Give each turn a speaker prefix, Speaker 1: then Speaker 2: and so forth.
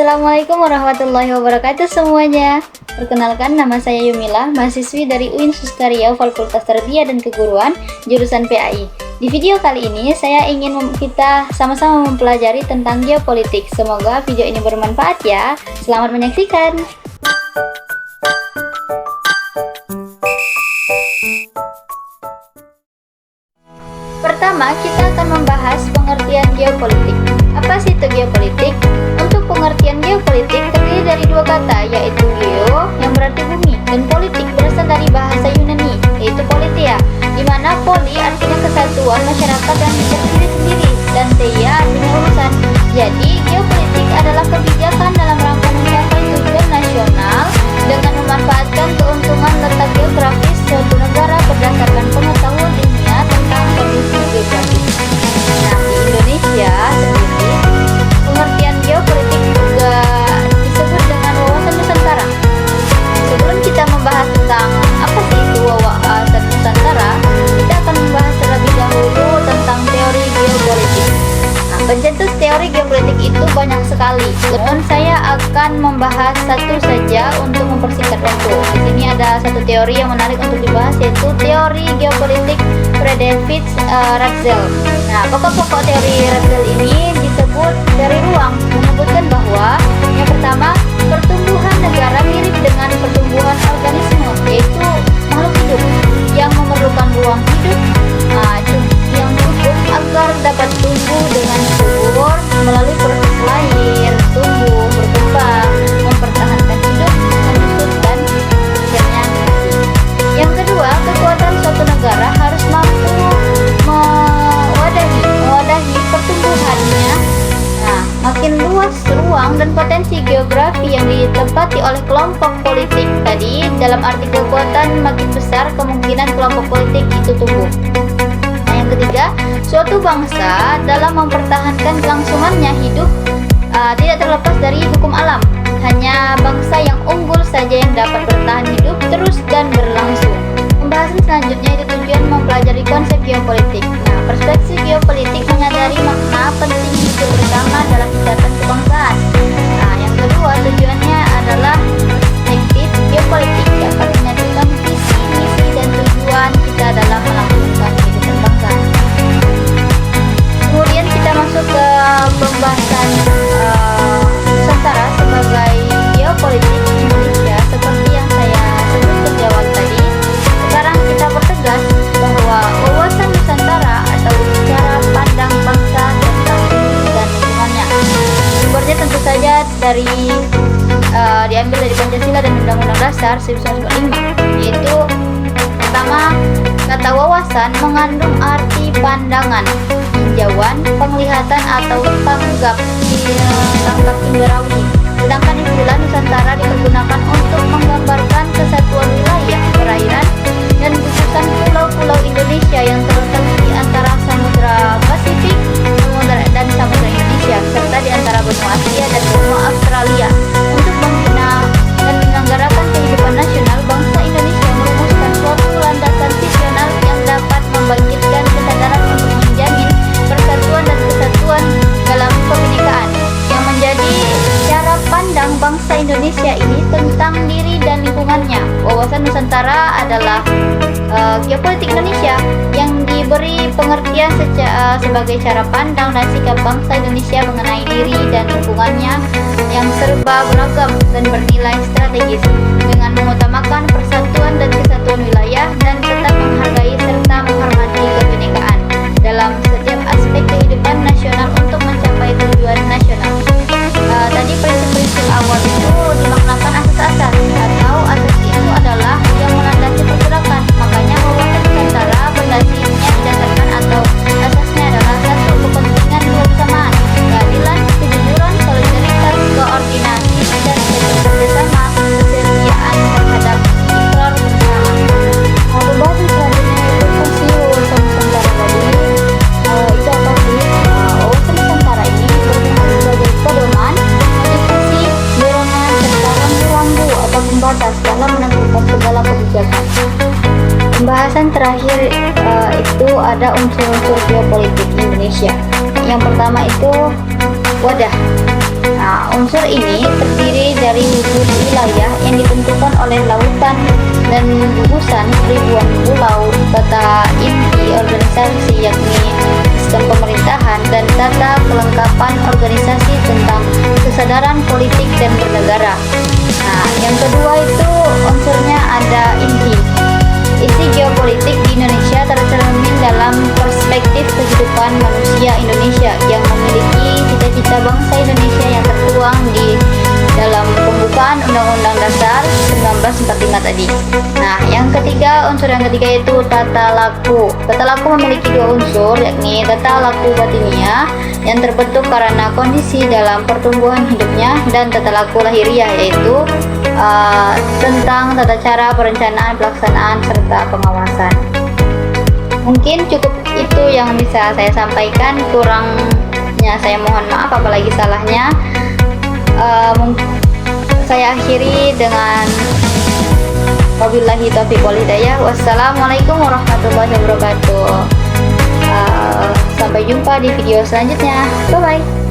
Speaker 1: Assalamualaikum warahmatullahi wabarakatuh semuanya. Perkenalkan, nama saya Yumila, mahasiswi dari UIN Sustaria Fakultas Tarbiyah dan Keguruan, jurusan PAI. Di video kali ini saya ingin kita sama-sama mempelajari tentang geopolitik. Semoga video ini bermanfaat ya. Selamat menyaksikan. Pertama, kita akan membahas pengertian geopolitik. Apa sih itu geopolitik? Untuk pengertian geopolitik terdiri dari dua kata, yaitu geo yang berarti bumi dan politik berasal dari bahasa Yunani, yaitu politia, di mana poli artinya kesatuan masyarakat yang berdiri sendiri dan teia artinya urusan. Jadi, geopolitik adalah kebijakan dalam rangka mencapai tujuan nasional dengan memanfaatkan keuntungan letak geografis suatu negara berdasarkan pengetahuan ilmiah tentang kondisi geografis. Nah, di Indonesia sendiri, pengertian geopolitik juga disebut dengan wawasan Nusantara. Sebelum kita membahas tentang apa sih itu wawasan Nusantara, kita akan membahas terlebih dahulu tentang teori geopolitik. Nah, pencetus teori geopolitik itu banyak sekali. Namun saya akan membahas satu saja untuk mempersingkat waktu. Di sini ada satu teori yang menarik untuk dibahas, yaitu teori geopolitik Friedrich Ratzel. Nah, pokok-pokok teori Ratzel ini disebut dari ruang, menyebutkan bahwa yang pertama, pertumbuhan negara mirip dengan pertumbuhan organisme, yaitu makhluk hidup yang memerlukan ruang hidup yang cukup agar dapat tumbuh dengan subur melalui proses lahir, tumbuh, berkembang, mempertahankan hidup, menyusut dan akhirnya mati. Yang kedua, kekuatan suatu negara harus mampu mewadahi pertumbuhannya. Nah, makin luas ruang dan potensi geografi yang ditempati oleh kelompok politik tadi, dalam arti kekuatan makin besar kemungkinan kelompok politik itu tumbuh. Nah, yang ketiga, suatu bangsa dalam mempertahankan kelangsungannya hidup tidak terlepas dari hukum alam. Hanya bangsa yang unggul saja yang dapat bertahan hidup terus dan berlangsung. Pembahasan selanjutnya itu tujuan mempelajari konsep geopolitik. Nah, perspektif geopolitik menyadari makna penting hidup bersama dalam ikatan kebangsaan. Nah, yang kedua tujuannya adalah perspektif geopolitik dapat menyatukan visi, misi, dan tujuan kita dalam melakukan kehidupan bangsa. Kemudian kita masuk ke pembahasan Nusantara sebagai geopolitik Indonesia seperti yang saya sebutkan di awal tadi. Sekarang kita pertegas bahwa wawasan Nusantara atau cara pandang bangsa tentang diri dan lingkungannya. Sumbernya tentu saja diambil dari Pancasila dan Undang-Undang Dasar 1945, yaitu pertama, kata wawasan mengandung arti pandangan, tinjauan, penglihatan atau tanggap indrawi. Sedangkan istilah Nusantara dipergunakan untuk menggambarkan kesatuan wilayah, perairan, dan gugusan pulau-pulau Indonesia yang terletak di antara Samudra Pasifik dan Samudra Indonesia, serta di antara benua Asia dan benua Australia. Untuk membina dan menyelenggarakan kehidupan nasional, bangsa Indonesia merumuskan suatu landasan visional yang dapat membangkitkan kesadaran untuk menjamin persatuan dan kesatuan dalam kebinekaan, yang menjadi cara pandang bangsa Indonesia ini tentang diri dan lingkungannya. Wawasan Nusantara adalah geopolitik Indonesia yang diberi pengertian sebagai cara pandang dan sikap bangsa Indonesia mengenai diri dan lingkungannya yang serba beragam dan bernilai strategis, dengan mengutamakan persatuan dan kesatuan wilayah dan tetap menghargai serta menghormati kebinekaan dalam setiap aspek kehidupan nasional untuk mencapai tujuan nasional. Tadi prinsip-prinsip awal itu dimaknakan asas-asas, atau asas itu adalah yang melandasi pergerakan. Makanya wawasan Nusantara didasarkan atau asasnya adalah satu, kepentingan dua kesamaan, keadilan, kejujuran, solidaritas, koordinasi, dan kerjasama, kesetiaan terhadap ikrar bersama. Pembahasan selanjutnya itu fungsi wawasan Nusantara tadi. Itu apa sih? Wawasan Nusantara ini berfungsi sebagai pedoman, motivasi, dorongan, serta rambu-rambu atau pembatas dalam menentukan segala kebijakan. Pembahasan terakhir itu ada unsur-unsur geopolitik Indonesia. Yang pertama itu wadah. Nah, Unsur ini terdiri dari wujud wilayah yang ditentukan oleh lautan dan gugusan ribuan pulau, tata inti organisasi yakni sistem pemerintahan, dan tata kelengkapan organisasi tentang kesadaran politik dan bernegara. Nah, yang kedua itu unsurnya ada inti. Inti geopolitik di Indonesia tercermin dalam perspektif kehidupan manusia Indonesia yang memiliki cita-cita bangsa Indonesia yang tertuang di dalam pembukaan Undang-Undang Dasar 1945 tadi. Nah, unsur yang ketiga itu tata laku. Tata laku memiliki dua unsur, yakni tata laku batinia yang terbentuk karena kondisi dalam pertumbuhan hidupnya, dan tata laku lahiriah, yaitu tentang tata cara perencanaan, pelaksanaan, serta pengawasan. Mungkin cukup itu yang bisa saya sampaikan, kurangnya saya mohon maaf, apalagi salahnya. Saya akhiri dengan wabillahi taufiq wal hidayah. Wassalamualaikum warahmatullahi wabarakatuh. Sampai jumpa di video selanjutnya. Bye bye.